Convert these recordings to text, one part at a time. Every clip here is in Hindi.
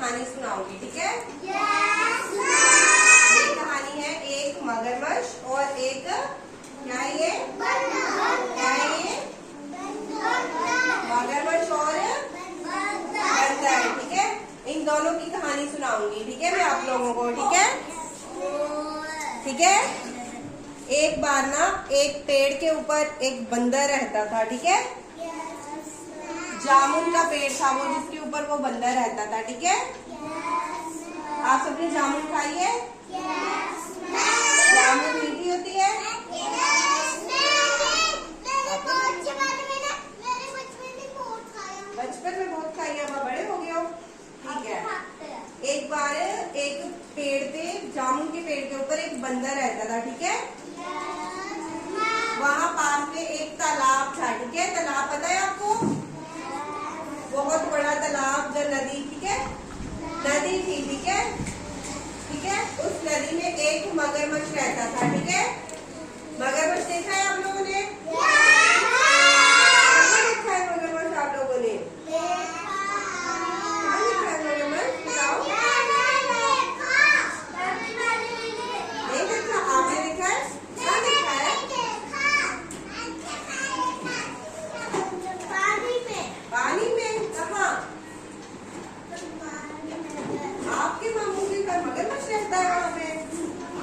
कहानी सुनाऊंगी, ठीक है? ये कहानी है एक मगरमच्छ और एक क्या है ये? क्या है ये? मगरमच्छ और बंदर, ठीक है? इन दोनों की कहानी सुनाऊंगी, ठीक है? मैं आप लोगों को, ठीक है? ठीक है। एक बार ना एक पेड़ के ऊपर एक बंदर रहता था, ठीक है? जामुन का पेड़ था वो, जिसके ऊपर वो बंदर रहता था, ठीक है? आप सबने जामुन खाई है? जामुन मीठी होती है? बचपन में बहुत खाई है, अब बड़े हो गए हो, ठीक है? एक बार एक पेड़ पे, जामुन के पेड़ के ऊपर एक बंदर रहता था, ठीक है? वहाँ पास में एक तालाब था, ठीक है? तालाब पता है आपको? बहुत बड़ा तालाब, जो नदी, ठीक है? नदी थी, ठीक है? ठीक है? उस नदी में एक मगरमच्छ रहता था, ठीक है? मगरमच्छ देखा है आप लोगों ने? देखा है मगरमच्छ आप लोगों ने? कहाँ देखा है मगरमच्छ? बताओ। नहीं देखा? आपने देखा है? कहाँ देखा है? पानी में? कहाँ? आपके मामू के घर मगरमच्छ रहता है वहाँ पे,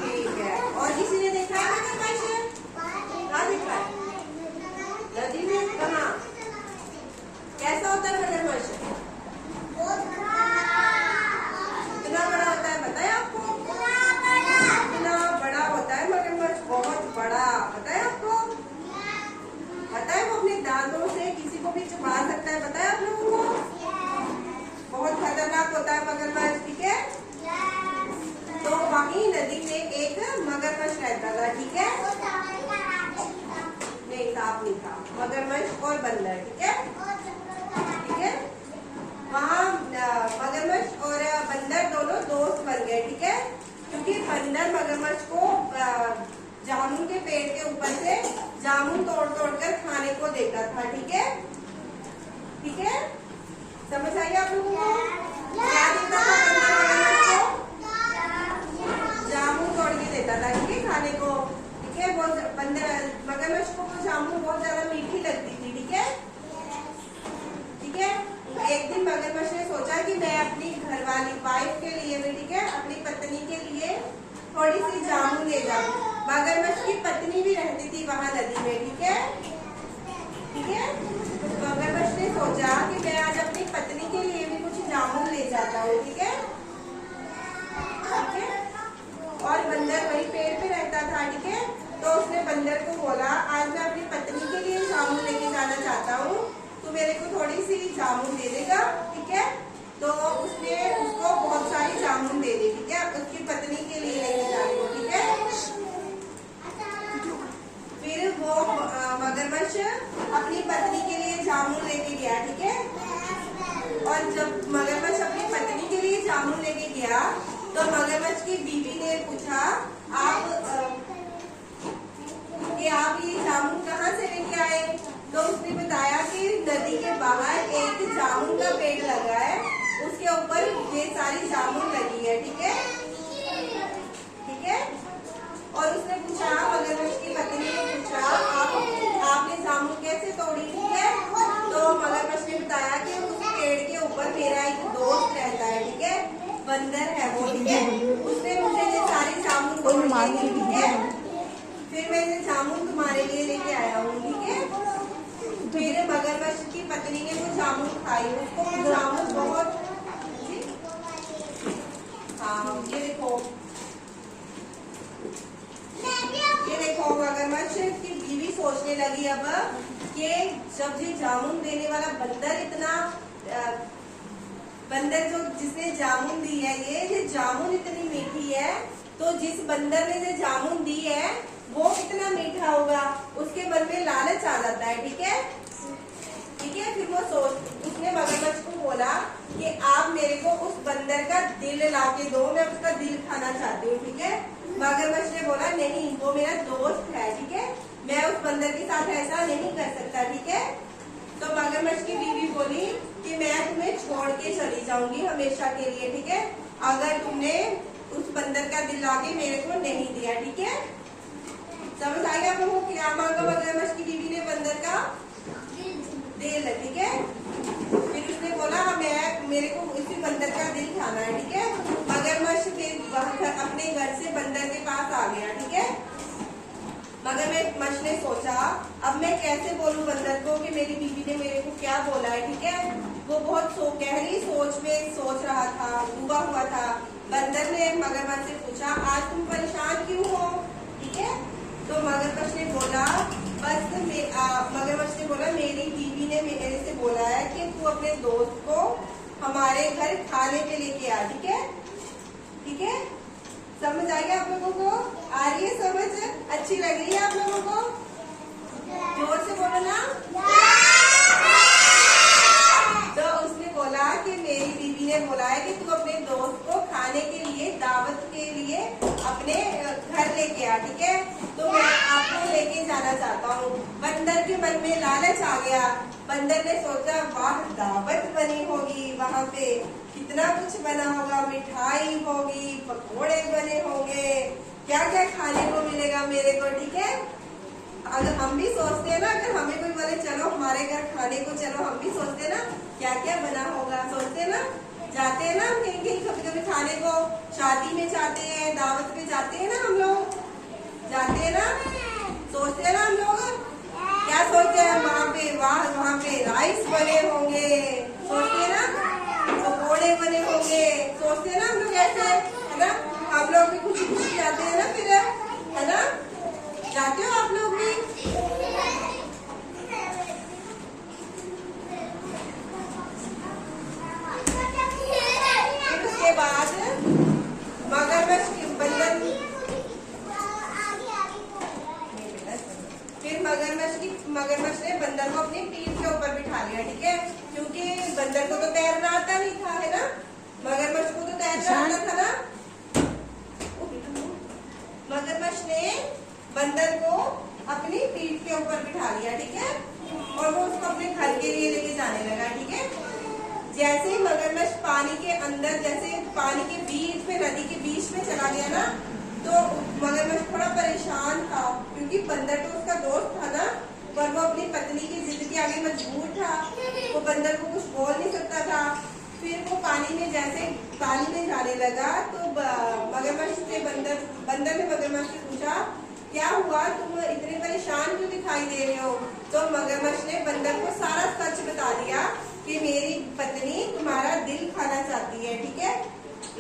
ठीक है? और किसी ने देखा है मगरमच्छ? कहाँ देखा है? नदी में? कहाँ? कैसा होता है मगरमच्छ? कितना बड़ा होता है पता है आपको? कितना बड़ा होता है मगरमच्छ? बहुत बड़ा, पता है आपको? पता है वो अपने दांतों से किसी को भी चबा सकता है, पता है आप लोगों को? बहुत खतरनाक होता है मगरमच्छ, ठीक है? तो वहीं नदी में एक मगरमच्छ रहता था, ठीक है? नहीं, सांप नहीं था, मगरमच्छ और बंदर, ठीक है? ठीक है? वहाँ मगरमच्छ और बंदर दोनों दोस्त बन गए, ठीक है? क्योंकि बंदर मगरमच्छ को जामुन के पेड़ के ऊपर से जामुन तोड़ तोड़ कर खाने को देता था, ठीक है? ठीक है? समझ आई आप लोगों को? क्या देता था बंदर मगरमच्छ को? जामुन तोड़ के देता था, ठीक है, खाने को, ठीक है? वो बंदर मगरमच्छ को वो जामुन बहुत ज्यादा मीठी लगती थी, ठीक है? ठीक है? एक दिन मगरमच्छ ने सोचा कि मैं अपनी घरवाली वाइफ के लिए भी, ठीक है, अपनी पत्नी के लिए थोड़ी सी जामुन ले जाऊं। मगरमच्छ की पत्नी भी रहती थी वहां नदी में, ठीक है? ठीक है? मगरमच्छ ने सोचा कि मैं आज अपनी पत्नी के लिए भी कुछ जामुन ले जाता हूँ, ठीक है? ठीक है? और बंदर वही पेड़ पे रहता था, ठीक है? तो उसने बंदर को बोला, आज मैं अपनी पत्नी के लिए जामुन लेके जाना चाहता हूँ, तो मेरे को थोड़ी सी जामुन दे देगा, ठीक है? तो उसने उसको बहुत सारी जामुन दे दी, ठीक है, उसकी पत्नी के लिए लेके जाने को, ठीक है? फिर वो मगरमच्छ अपनी पत्नी के लिए जामुन लेके गया, ठीक है? और जब मगरमच्छ अपनी पत्नी के लिए जामुन लेके गया, तो मगरमच्छ की बीवी ने पूछा, आप ये जामुन कहाँ से लेके आए? तो उसने बताया कि नदी के बाहर एक जामुन का पेड़ लगा है, उसके ऊपर ये सारी जामुन लगी है, ठीक है? ठीक है? और उसने पूछा, मगरमच्छ की पत्नी ने पूछा, आपने जामुन कैसे तोड़ी, ठीक है? तो मगरमच्छ ने बताया कि उस पेड़ के ऊपर मेरा एक दोस्त रहता है, ठीक है, बंदर है वो, ठीक है? उसने मुझे ये सारी जामुन तोड़ दी, ठीक है? फिर मैं ये जामुन तुम्हारे लिए लेके आया हूँ, ठीक है? फिर मगरमच्छ की पत्नी ने वो जामुन खाई, उसको वो जामुन बहुत, हाँ ये देखो मगरमच्छ की बीवी सोचने लगी अब कि जब ये जामुन देने वाला बंदर जो जिसने जामुन दी है, ये जामुन इतनी मीठी है, तो जिस बंदर ने ये जामुन दी है वो कितना मीठा होगा, उसके मन में लालच आ जाता है, ठीक है? ठीक है? फिर वो उसने मगरमच्छ को बोला कि आप मेरे को उस बंदर का दिल ला के दो, मैं उसका दिल खाना चाहती हूँ, ठीक है? मगरमच्छ ने बोला, नहीं, वो मेरा दोस्त है, ठीक है, मैं उस बंदर के साथ ऐसा नहीं कर सकता, ठीक है? तो मगरमच्छ की बीवी बोली कि मैं तुम्हें छोड़ के चली जाऊंगी हमेशा के लिए, ठीक है, अगर तुमने उस बंदर का दिल लाके मेरे को नहीं दिया, ठीक है। समझ आ गया आप लोगों को? क्या मांगा मगरमच्छ की बीवी ने बंदर का दिल, ठीक है। फिर उसने बोला मेरे को इसी बंदर का दिल खाना है, ठीक है। मगरमच्छ फिर अपने घर से बंदर के पास आ गया, ठीक है। मगरमच्छ ने सोचा अब मैं कैसे बोलूं बंदर को कि मेरी बीवी ने मेरे को क्या बोला है, ठीक है। वो बहुत गहरी सोच में सोच रहा था, डूबा हुआ था। बंदर ने मगरमच्छ से पूछा आज तुम परेशान क्यों हो, ठीक है। तो मगरमच्छ ने बोला मगरमच्छ ने बोला मेरी बीवी ने मेरे से बोला है कि तू अपने दोस्त को हमारे घर खाने पे लेके आ, ठीक है, ठीक है। समझ आ गया आप लोगों को? आ रही है समझ? अच्छी लग रही है आप लोगों को? जोर से बोलो ना। तो उसने बोला कि मेरी बीवी ने बोला है कि तू अपने दोस्त को खाने के लिए, दावत के लिए अपने घर लेके आ, ठीक है। तो मैं आपको लेके जाना चाहता हूँ। बंदर के मन में लालच आ गया। बंदर ने सोचा वाह दावत बनी होगी, वहाँ पे कितना कुछ बना होगा, मिठाई होगी, पकोड़े बने होंगे, क्या क्या खाने को मिलेगा मेरे को, ठीक है। अगर हम भी सोचते हैं ना, अगर हमें कोई बोले चलो हमारे घर खाने को चलो, हम भी सोचते हैं ना क्या क्या बना होगा, सोचते हैं ना, जाते हैं ना कहीं कहीं कभी कभी खाने को, शादी में जाते हैं, दावत पे जाते हैं ना, हम लोग जाते हैं ना, सोचते हैं ना हम लोग, क्या सोचते हैं वहाँ पे, वहाँ पे राइस बने होंगे, सोचते हैं ना, पकोड़े बने होंगे, सोचते हैं ना हम लोग ऐसे, है ना। हम लोग भी खुशी खुशी जाते हैं ना फिर, है ना, जाते हो आप लोग भी? फिर उसके बाद मगरमच्छ ने बंदर को अपनी पीठ के ऊपर बिठा लिया, ठीक है, क्योंकि बंदर को तो तैरना आता नहीं था, है ना। मगरमच्छ को तो तैरना आता था ना। मगरमच्छ ने बंदर को अपनी पीठ के ऊपर बिठा लिया, ठीक है, और वो उसको अपने घर के लिए लेके जाने लगा, ठीक है। जैसे ही मगरमच्छ पानी के अंदर, जैसे पानी के बीच में, नदी के बीच में चला गया ना, तो मगरमच्छ थोड़ा परेशान था, क्योंकि बंदर तो उसका दोस्त था ना, पर वो अपनी पत्नी की जिद के आगे मजबूर था। वो बंदर को कुछ बोल नहीं सकता था। फिर वो पानी में जाने लगा, तो मगरमच्छ से बंदर ने मगरमच्छ से पूछा क्या हुआ, तुम इतने परेशान क्यों दिखाई दे रहे हो। तो मगरमच्छ ने बंदर को सारा सच बता दिया कि मेरी पत्नी तुम्हारा दिल खाना चाहती है, ठीक है,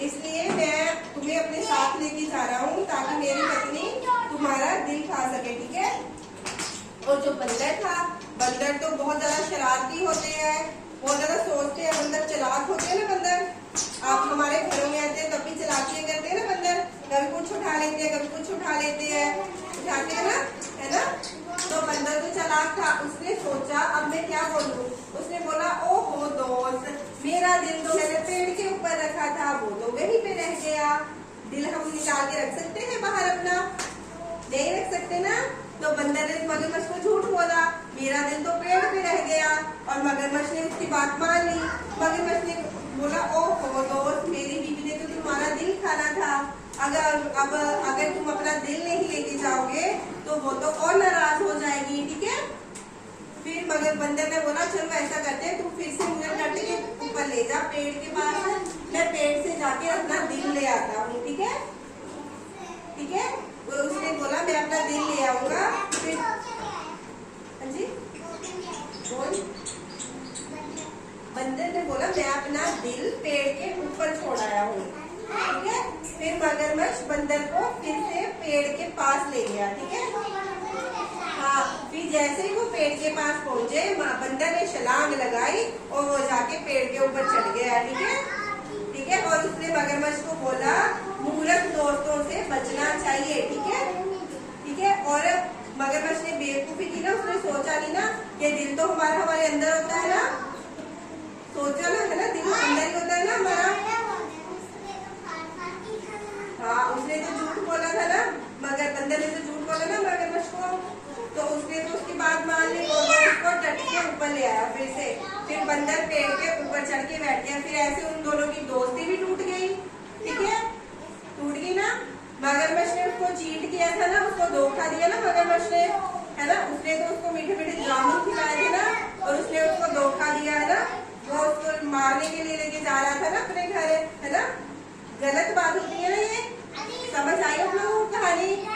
इसलिए मैं तुम्हें अपने साथ लेके जा रहा हूँ ताकि मेरी पत्नी तुम्हारा दिल खा सके, ठीक है। और जो बंदर था, बंदर तो बहुत ज्यादा शरारती होते हैं, बहुत ज्यादा सोचते हैं, बंदर चालाक होते हैं ना। बंदर आप हमारे घरों में आते हैं तब भी चालाकियां करते हैं ना बंदर, कभी कुछ उठा लेते हैं, कभी कुछ उठा लेते हैं, उठाते हैं ना, है ना। तो बंदर तो चालाक था, उसने सोचा अब मैं क्या बोलूं। उसने बोला ओहो दोस्त, मेरा दिल तो मैंने पेड़ के ऊपर रखा था, वो तो वहीं पे रह गया। दिल हम निकाल के रख सकते हैं बाहर अपना? नहीं रख सकते ना। तो बंदर ने मगरमच्छ को झूठ बोला, मेरा दिल तो पेड़ पे रह गया, और मगरमच्छ ने उसकी बात मान ली। मगरमच्छ ने बोला ओहो दोस्त, मेरी बीवी ने तो तुम्हारा दिल खाना था, अगर तुम अपना दिल नहीं लेके जाओगे तो वो तो और नाराज हो जाएगी, ठीक है। फिर बंदर ने बोला चलो ऐसा करते हैं, तुम फिर से मुझे लकड़ी के ऊपर ले जा, पेड़ के पास, मैं पेड़ से जाके अपना दिल ले आता हूँ, ठीक है, ठीक है। उसने बोला मैं अपना दिल ले आऊंगा। फिर हाँ जी बोल, बंदर ने बोला मैं अपना दिल पेड़ के ऊपर छोड़ आया हूँ, ठीक है। फिर मगरमच्छ बंदर को फिर से पेड़ के पास ले गया, ठीक है। हाँ, फिर जैसे ही वो पेड़ के पास पहुंचे, बंदर ने छलांग लगाई और वो जाके पेड़ के ऊपर चढ़ गया, ठीक है, ठीक है। और उसने मगरमच्छ को बोला मूर्ख दोस्तों से बचना चाहिए, ठीक है, ठीक है। और मगरमच्छ ने बेवकूफी की ना, उसने सोचा नहीं ना कि दिल तो हमारे अंदर होता है ना, सोचा ना, है ना, दिल अंदर ही होता है ना हमारा। हाँ, उसने तो झूठ बोला था ना, मगर बंदर ने तो झूठ बोला ना मगरमच्छ को, तो उसने तो उसकी बात मान ली और उसको टट्टी के ऊपर ले आया फिर से। फिर बंदर पेड़ के जा रहा था ना अपने घर, है ना। गलत बात होती है ना ये, समझ आई आप लोगों को कहानी।